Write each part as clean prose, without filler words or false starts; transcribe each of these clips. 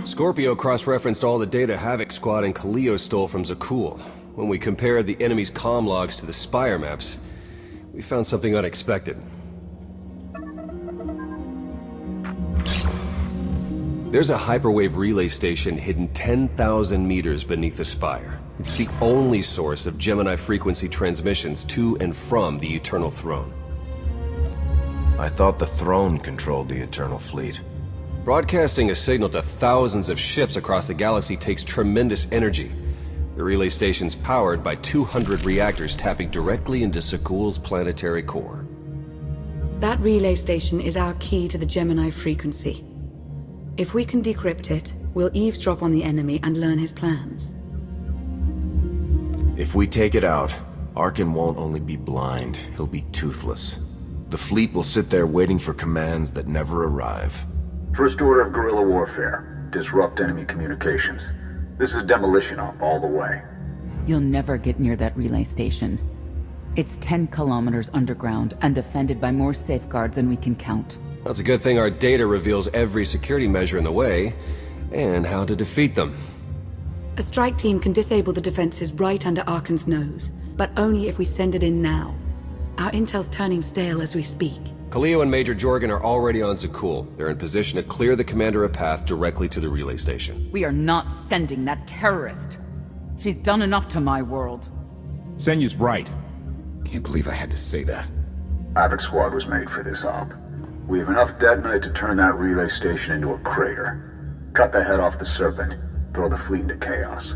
Scorpio cross-referenced all the data Havoc Squad and Kaleo stole from Zakul. When we compared the enemy's comm logs to the Spire maps, we found something unexpected. There's a hyperwave relay station hidden 10,000 meters beneath the Spire. It's the only source of Gemini frequency transmissions to and from the Eternal Throne. I thought the Throne controlled the Eternal Fleet. Broadcasting a signal to thousands of ships across the galaxy takes tremendous energy. The relay station's powered by 200 reactors tapping directly into Zakul's planetary core. That relay station is our key to the Gemini frequency. If we can decrypt it, we'll eavesdrop on the enemy and learn his plans. If we take it out, Arkin won't only be blind, he'll be toothless. The fleet will sit there waiting for commands that never arrive. First order of guerrilla warfare. Disrupt enemy communications. This is a demolition op all the way. You'll never get near that relay station. It's 10 kilometers underground and defended by more safeguards than we can count. That's a good thing our data reveals every security measure in the way, and how to defeat them. A strike team can disable the defenses right under Arkan's nose, but only if we send it in now. Our intel's turning stale as we speak. Kaleo and Major Jorgen are already on Zakul. They're in position to clear the commander a path directly to the relay station. We are not sending that terrorist. She's done enough to my world. Senyu's right. Can't believe I had to say that. Havoc Squad was made for this op. We have enough detonite to turn that relay station into a crater. Cut the head off the Serpent. Throw the fleet into chaos.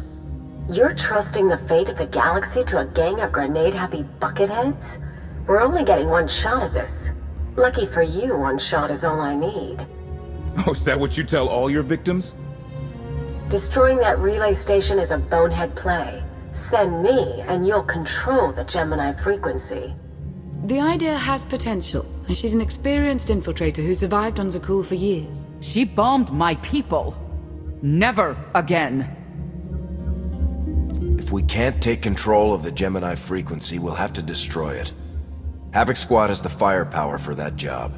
You're trusting the fate of the galaxy to a gang of grenade-happy bucketheads? We're only getting one shot at this. Lucky for you, one shot is all I need. Oh, is that what you tell all your victims? Destroying that relay station is a bonehead play. Send me, and you'll control the Gemini frequency. The idea has potential, and she's an experienced infiltrator who survived on Zakul for years. She bombed my people. Never again. If we can't take control of the Gemini frequency, we'll have to destroy it. Havoc Squad has the firepower for that job.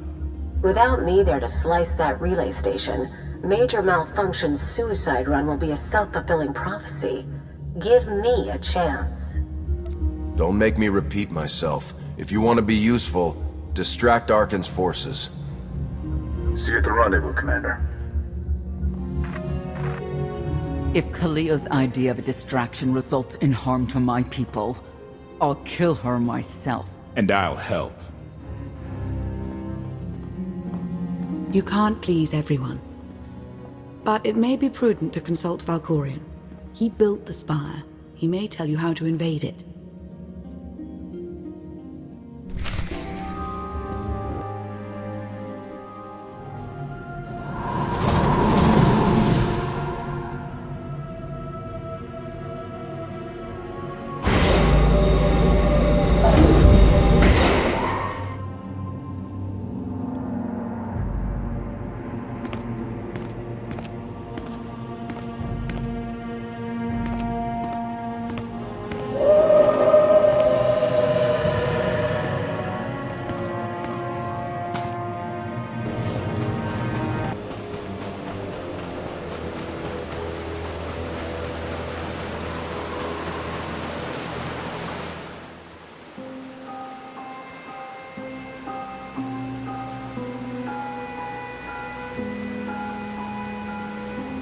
Without me there to slice that relay station, Major Malfunction's suicide run will be a self-fulfilling prophecy. Give me a chance. Don't make me repeat myself. If you want to be useful, distract Arkin's forces. See you at the rendezvous, Commander. If Kaleo's idea of a distraction results in harm to my people, I'll kill her myself. And I'll help. You can't please everyone. But it may be prudent to consult Valkorion. He built the Spire. He may tell you how to invade it.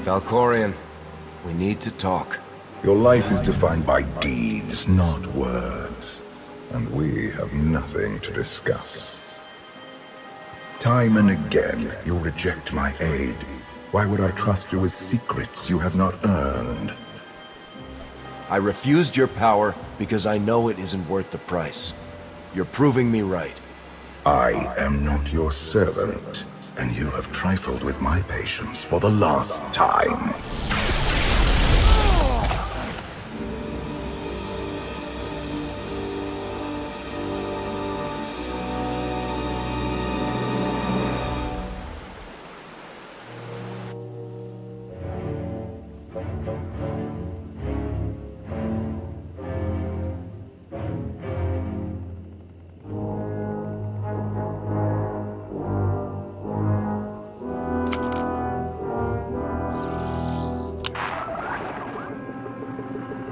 Valkorion, we need to talk. Your life is defined by deeds, not words. And we have nothing to discuss. Time and again, you reject my aid. Why would I trust you with secrets you have not earned? I refused your power because I know it isn't worth the price. You're proving me right. I am not your servant, and you have trifled with my patience for the last time.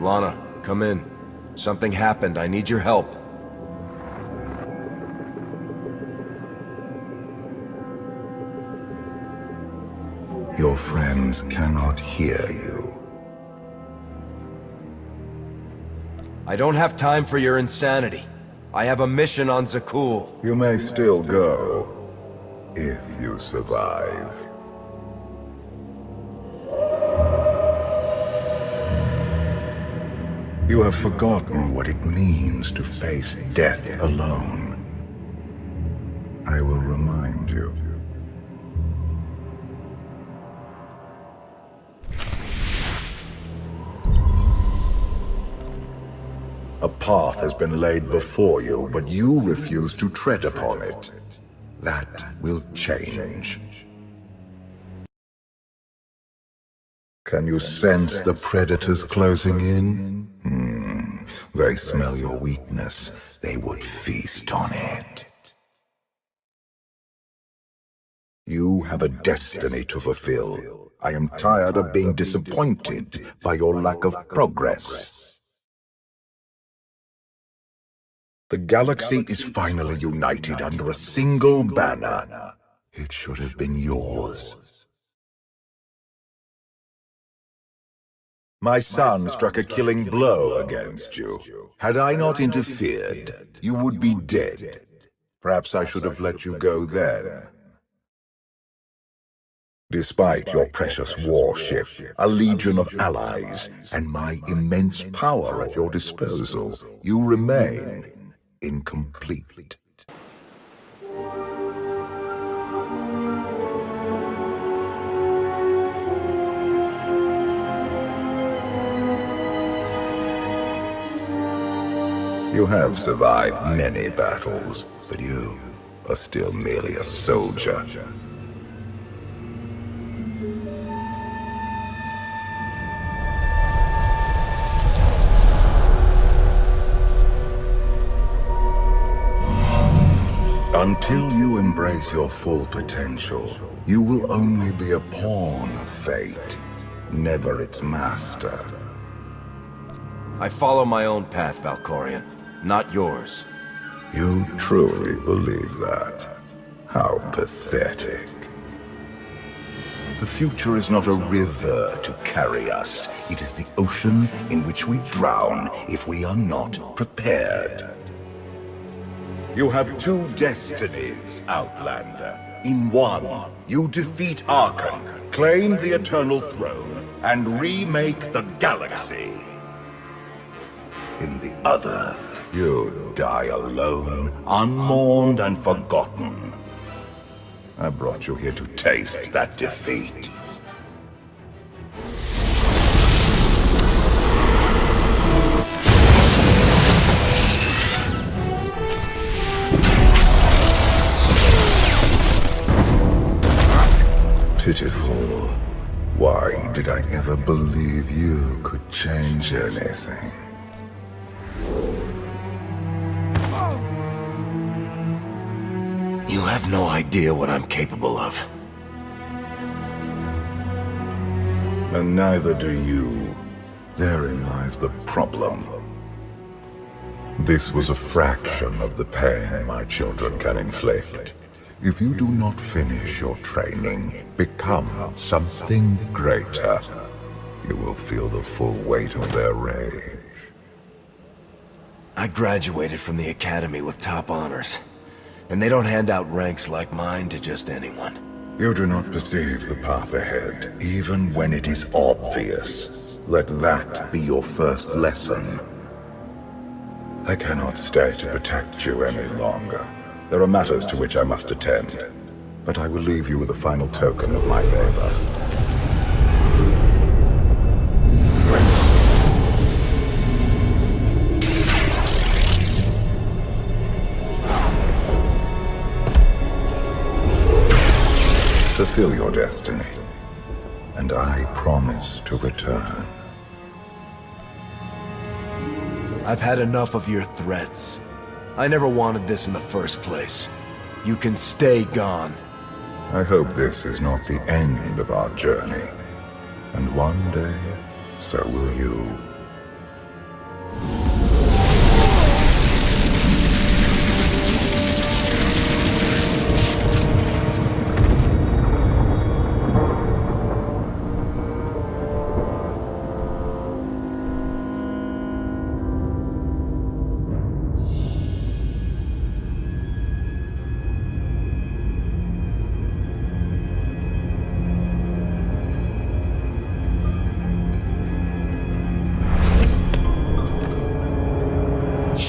Lana, come in. Something happened. I need your help. Your friends cannot hear you. I don't have time for your insanity. I have a mission on Zakul. You may still go, if you survive. You have forgotten what it means to face death alone. I will remind you. A path has been laid before you, but you refuse to tread upon it. That will change. Can you sense the predators closing in? They smell your weakness. They would feast on it. You have a destiny to fulfill. I am tired of being disappointed by your lack of progress. The galaxy is finally united under a single banner. It should have been yours. My son struck a killing blow against you. Had I not interfered, you would be dead. Perhaps I should have let you go then. Despite your precious warship, a legion of allies, and my immense power at your disposal, you remain incomplete. You have survived many battles, but you are still merely a soldier. Until you embrace your full potential, you will only be a pawn of fate, never its master. I follow my own path, Valkorion, not yours. You truly believe that? How pathetic. The future is not a river to carry us. It is the ocean in which we drown if we are not prepared. You have two destinies, Outlander. In one, you defeat Arkham, claim the Eternal Throne, and remake the galaxy. In the other, you die alone, unmourned and forgotten. I brought you here to taste that defeat. Pitiful. Why did I ever believe you could change anything? You have no idea what I'm capable of. And neither do you. Therein lies the problem. This was a fraction of the pain my children can inflict. If you do not finish your training, become something greater, you will feel the full weight of their rage. I graduated from the academy with top honors, and they don't hand out ranks like mine to just anyone. You do not perceive the path ahead, even when it is obvious. Let that be your first lesson. I cannot stay to protect you any longer. There are matters to which I must attend, but I will leave you with a final token of my favor. Fulfill your destiny, and I promise to return. I've had enough of your threats. I never wanted this in the first place. You can stay gone. I hope this is not the end of our journey, and one day, so will you.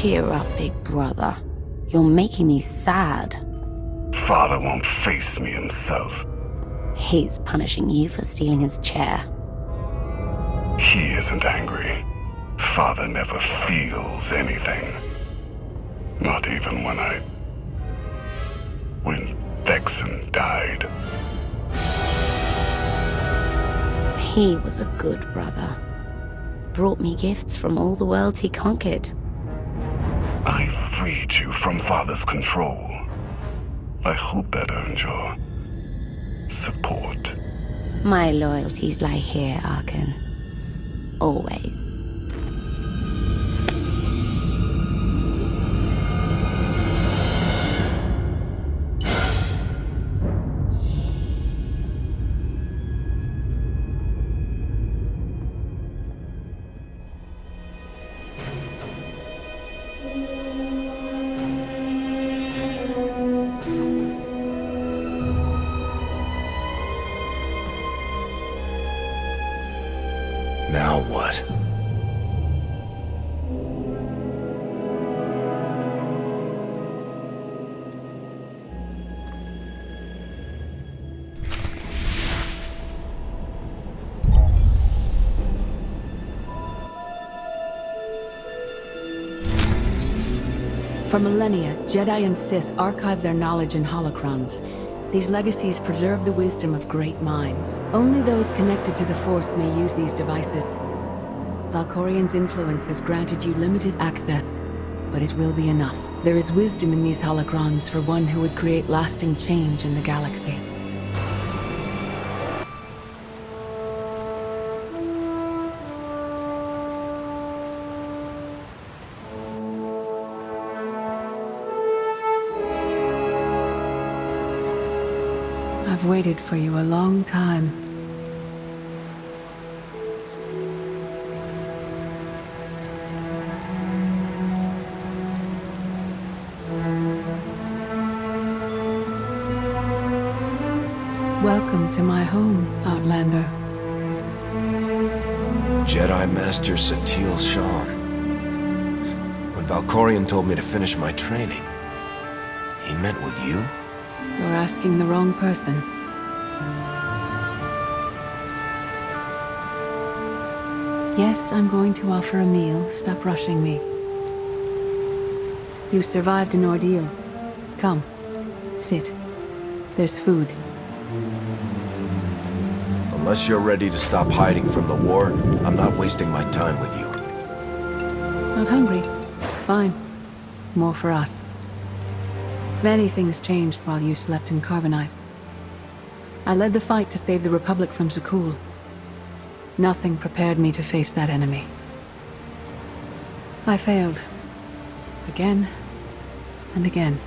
Cheer up, big brother. You're making me sad. Father won't face me himself. He's punishing you for stealing his chair. He isn't angry. Father never feels anything. Not even when Vexen died. He was a good brother. Brought me gifts from all the worlds he conquered. I freed you from Father's control. I hope that earned your support. My loyalties lie here, Arkan. Always. Now what? For millennia, Jedi and Sith archived their knowledge in holocrons. These legacies preserve the wisdom of great minds. Only those connected to the Force may use these devices. Valkorian's influence has granted you limited access, but it will be enough. There is wisdom in these holocrons for one who would create lasting change in the galaxy. I've waited for you a long time. Welcome to my home, Outlander. Jedi Master Satil Shan. When Valkorian told me to finish my training, he meant with you? You're asking the wrong person. Yes, I'm going to offer a meal. Stop rushing me. You survived an ordeal. Come, sit. There's food. Unless you're ready to stop hiding from the war, I'm not wasting my time with you. Not hungry? Fine. More for us. Many things changed while you slept in Carbonite. I led the fight to save the Republic from Zakul. Nothing prepared me to face that enemy. I failed. Again and again.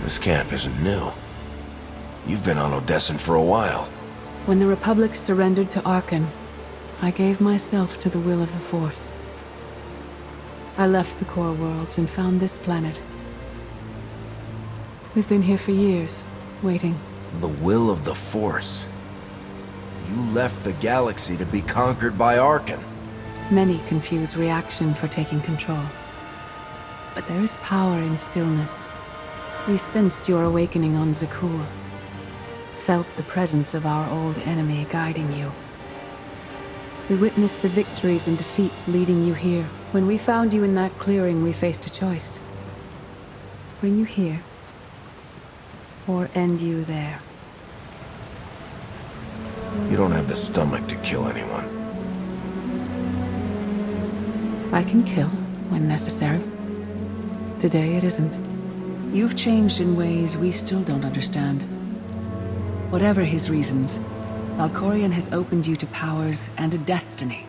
This camp isn't new. You've been on Odessen for a while. When the Republic surrendered to Arkan, I gave myself to the will of the Force. I left the core worlds and found this planet. We've been here for years, waiting. The will of the Force. You left the galaxy to be conquered by Arkan. Many confuse reaction for taking control. But there is power in stillness. We sensed your awakening on Zakul. Felt the presence of our old enemy guiding you. We witnessed the victories and defeats leading you here. When we found you in that clearing, we faced a choice. Bring you here, or end you there. You don't have the stomach to kill anyone. I can kill when necessary. Today it isn't. You've changed in ways we still don't understand. Whatever his reasons, Valkorian has opened you to powers and a destiny,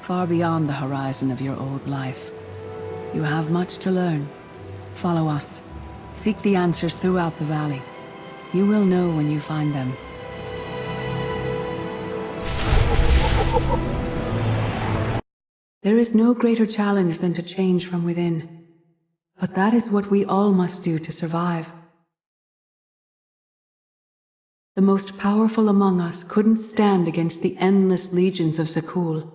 far beyond the horizon of your old life. You have much to learn. Follow us. Seek the answers throughout the valley. You will know when you find them. There is no greater challenge than to change from within. But that is what we all must do to survive. The most powerful among us couldn't stand against the endless legions of Zakul.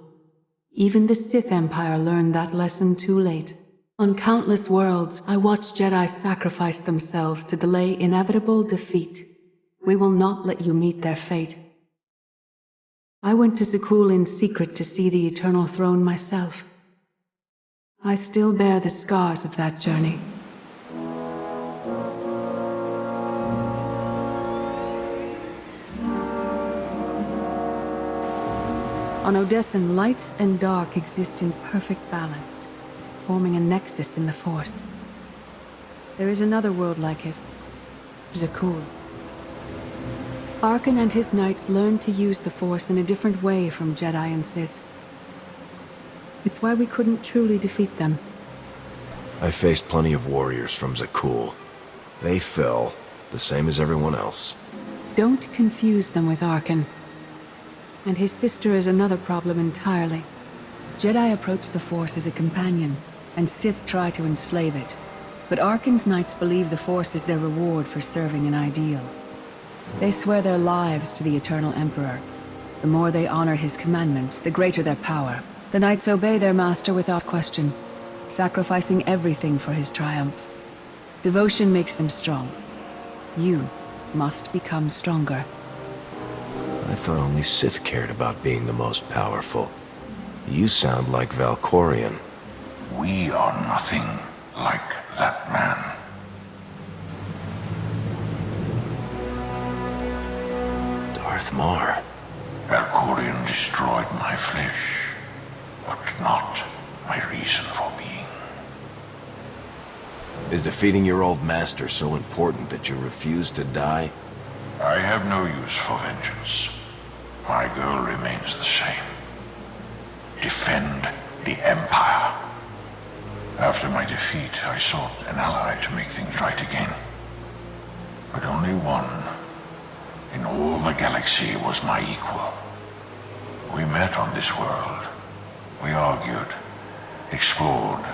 Even the Sith Empire learned that lesson too late. On countless worlds, I watched Jedi sacrifice themselves to delay inevitable defeat. We will not let you meet their fate. I went to Zakul in secret to see the Eternal Throne myself. I still bear the scars of that journey. On Odessen, light and dark exist in perfect balance, forming a nexus in the Force. There is another world like it, Zakul. Arkan and his knights learned to use the Force in a different way from Jedi and Sith. It's why we couldn't truly defeat them. I faced plenty of warriors from Zakul. They fell, the same as everyone else. Don't confuse them with Arkan. And his sister is another problem entirely. Jedi approach the Force as a companion, and Sith try to enslave it. But Arkan's knights believe the Force is their reward for serving an ideal. They swear their lives to the Eternal Emperor. The more they honor his commandments, the greater their power. The knights obey their master without question, sacrificing everything for his triumph. Devotion makes them strong. You must become stronger. I thought only Sith cared about being the most powerful. You sound like Valkorion. We are nothing like that man. Darth Mar. Valkorion destroyed my flesh, but not my reason for being. Is defeating your old master so important that you refuse to die? I have no use for vengeance. My goal remains the same. Defend the Empire. After my defeat, I sought an ally to make things right again. But only one in all the galaxy was my equal. We met on this world. We argued, explored,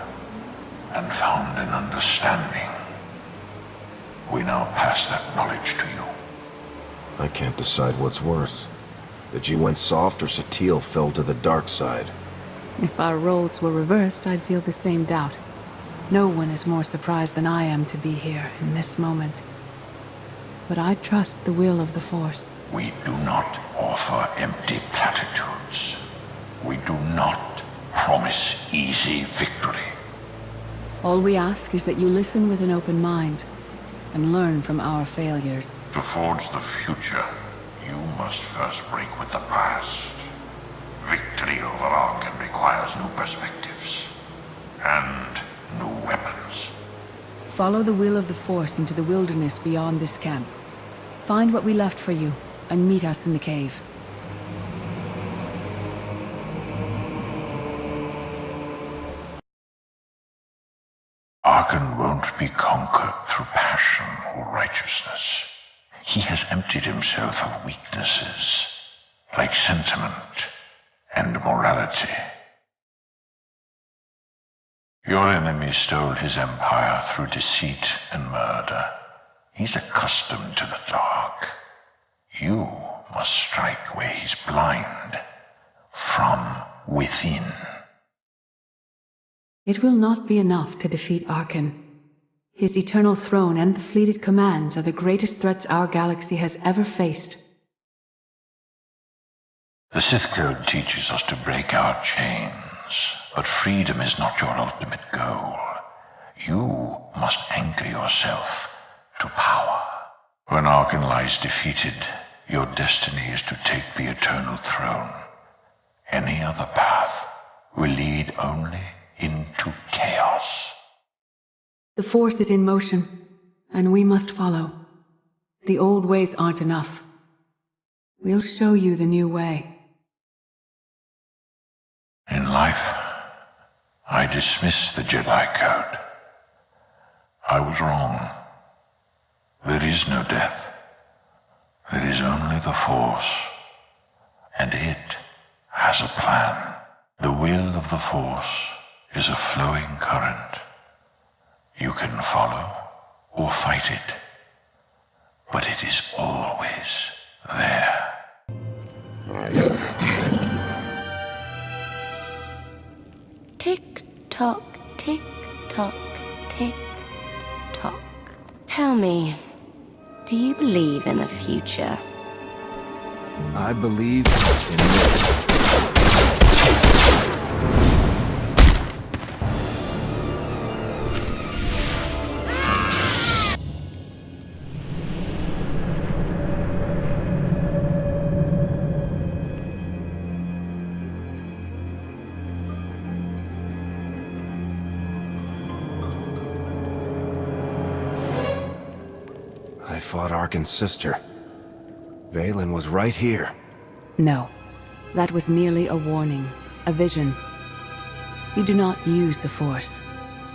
and found an understanding. We now pass that knowledge to you. I can't decide what's worse. That you went soft or SWTOR fell to the dark side. If our roles were reversed, I'd feel the same doubt. No one is more surprised than I am to be here in this moment. But I trust the will of the Force. We do not offer empty platitudes. We do not promise easy victory. All we ask is that you listen with an open mind and learn from our failures. To forge the future, you must first break with the past. Victory over Arkan requires new perspectives and new weapons. Follow the will of the Force into the wilderness beyond this camp. Find what we left for you, and meet us in the cave. Arkan won't be conquered through passion or righteousness. He has emptied himself of weaknesses, like sentiment and morality. Your enemy stole his empire through deceit and murder. He's accustomed to the dark. You must strike where he's blind, from within. It will not be enough to defeat Arkan. His eternal throne and the fleeted commands are the greatest threats our galaxy has ever faced. The Sith Code teaches us to break our chains, but freedom is not your ultimate goal. You must anchor yourself to power. When Arkan lies defeated, your destiny is to take the eternal throne. Any other path will lead only into chaos. The Force is in motion, and we must follow. The old ways aren't enough. We'll show you the new way. In life, I dismiss the Jedi Code. I was wrong. There is no death. There is only the Force, and it has a plan. The will of the Force is a flowing current. You can follow or fight it, but it is always there. Tick-tock, tick-tock. tock, tick, tock. Tell me, do you believe in the future? I believe in this. I fought Arkan's sister. Valen was right here. No. That was merely a warning. A vision. You do not use the Force.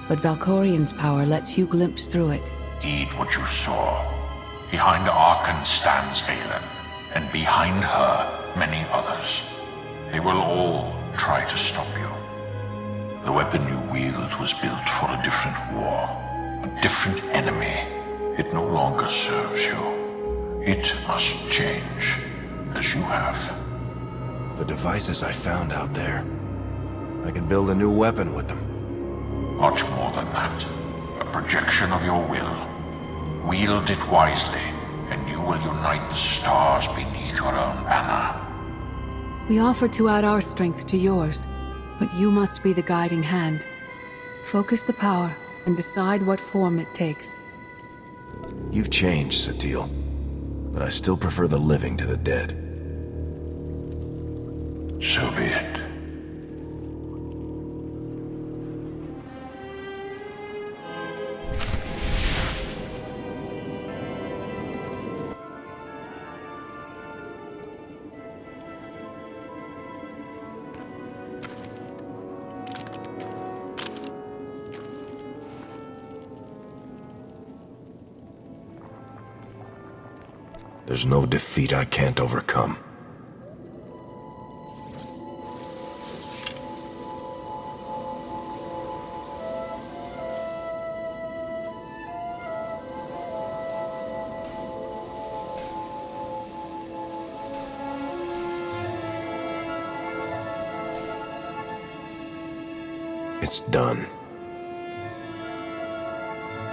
But Valkorian's power lets you glimpse through it. Heed what you saw. Behind Arkan stands Valen, and behind her, many others. They will all try to stop you. The weapon you wield was built for a different war, a different enemy. It no longer serves you. It must change, as you have. The devices I found out there. I can build a new weapon with them. Much more than that. A projection of your will. Wield it wisely, and you will unite the stars beneath your own banner. We offer to add our strength to yours, but you must be the guiding hand. Focus the power, and decide what form it takes. You've changed, SWTOR, but I still prefer the living to the dead. So be it. There's no defeat I can't overcome. It's done.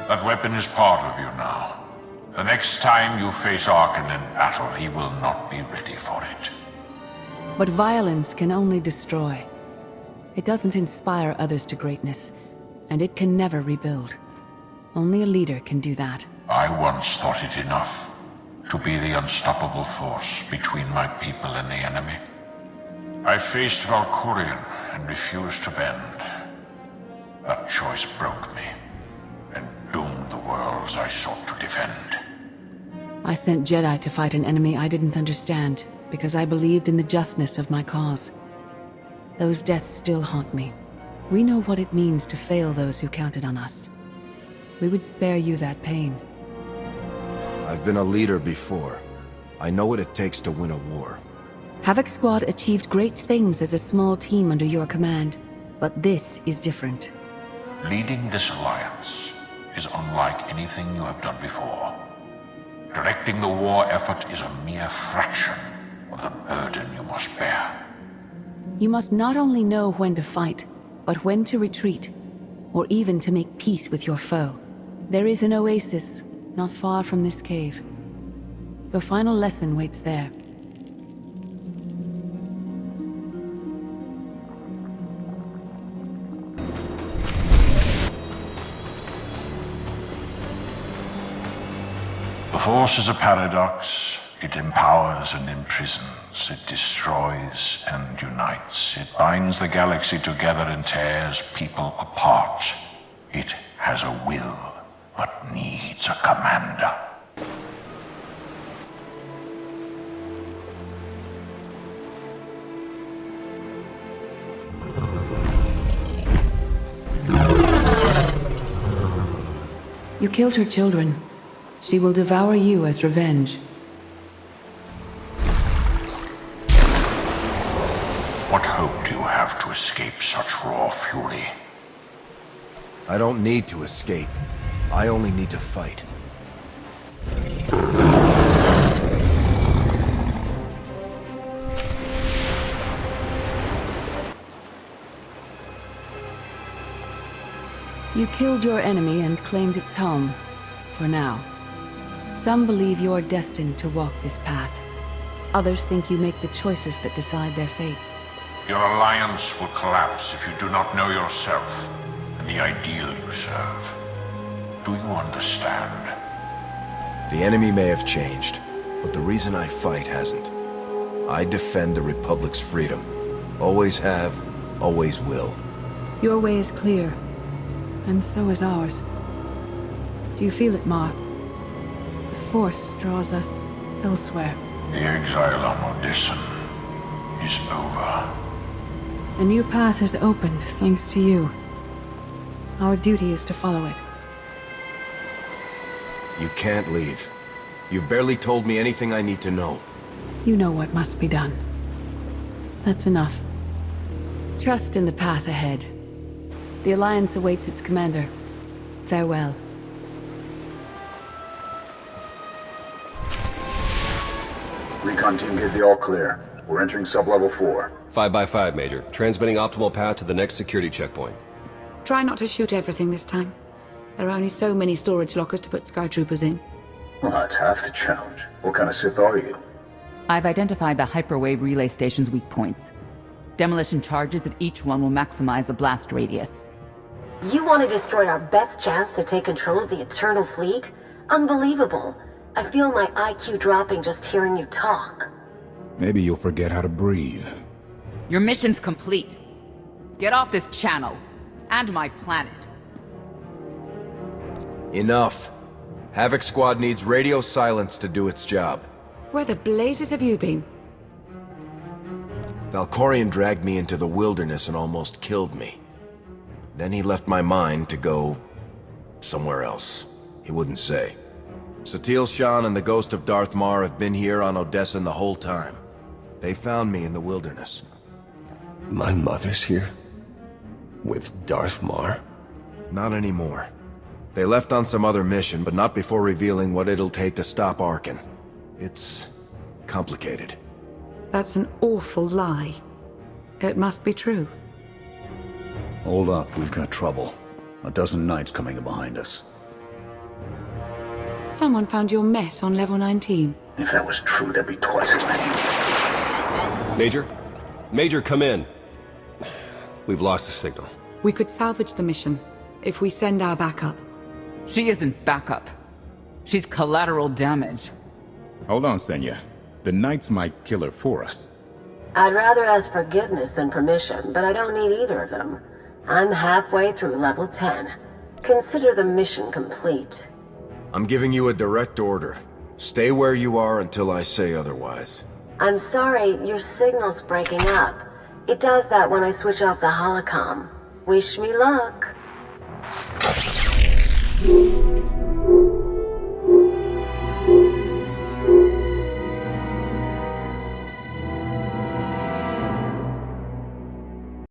That weapon is part of you now. The next time you face Arkan in battle, he will not be ready for it. But violence can only destroy. It doesn't inspire others to greatness, and it can never rebuild. Only a leader can do that. I once thought it enough to be the unstoppable force between my people and the enemy. I faced Valkorion and refused to bend. That choice broke me and doomed the worlds I sought to defend. I sent Jedi to fight an enemy I didn't understand, because I believed in the justness of my cause. Those deaths still haunt me. We know what it means to fail those who counted on us. We would spare you that pain. I've been a leader before. I know what it takes to win a war. Havoc Squad achieved great things as a small team under your command, but this is different. Leading this alliance is unlike anything you have done before. Directing the war effort is a mere fraction of the burden you must bear. You must not only know when to fight, but when to retreat, or even to make peace with your foe. There is an oasis not far from this cave. Your final lesson waits there. The Force is a paradox. It empowers and imprisons. It destroys and unites. It binds the galaxy together and tears people apart. It has a will, but needs a commander. You killed her children. She will devour you as revenge. What hope do you have to escape such raw fury? I don't need to escape. I only need to fight. You killed your enemy and claimed its home. For now. Some believe you're destined to walk this path. Others think you make the choices that decide their fates. Your alliance will collapse if you do not know yourself and the ideal you serve. Do you understand? The enemy may have changed, but the reason I fight hasn't. I defend the Republic's freedom. Always have, always will. Your way is clear, and so is ours. Do you feel it, Mar? The Force draws us elsewhere. The exile on Odysseum is over. A new path has opened, thanks to you. Our duty is to follow it. You can't leave. You've barely told me anything I need to know. You know what must be done. That's enough. Trust in the path ahead. The Alliance awaits its commander. Farewell. Recon team gave the all clear. We're entering sub-level 4. 5 by 5, Major. Transmitting optimal path to the next security checkpoint. Try not to shoot everything this time. There are only so many storage lockers to put Sky Troopers in. Well, that's half the challenge. What kind of Sith are you? I've identified the hyperwave relay station's weak points. Demolition charges at each one will maximize the blast radius. You want to destroy our best chance to take control of the Eternal Fleet? Unbelievable. I feel my IQ dropping just hearing you talk. Maybe you'll forget how to breathe. Your mission's complete. Get off this channel. And my planet. Enough. Havoc Squad needs radio silence to do its job. Where the blazes have you been? Valkorion dragged me into the wilderness and almost killed me. Then he left my mind to go somewhere else. He wouldn't say. Satil Shan and the ghost of Darth Mar have been here on Odessa the whole time. They found me in the wilderness. My mother's here? With Darth Mar? Not anymore. They left on some other mission, but not before revealing what it'll take to stop Arkin. It's complicated. That's an awful lie. It must be true. Hold up, we've got trouble. A dozen knights coming behind us. Someone found your mess on level 19. If that was true, there'd be twice as many. Major? Major, come in. We've lost the signal. We could salvage the mission if we send our backup. She isn't backup. She's collateral damage. Hold on, Senya. The Knights might kill her for us. I'd rather ask forgiveness than permission, but I don't need either of them. I'm halfway through level 10. Consider the mission complete. I'm giving you a direct order. Stay where you are until I say otherwise. I'm sorry, your signal's breaking up. It does that when I switch off the holocom. Wish me luck.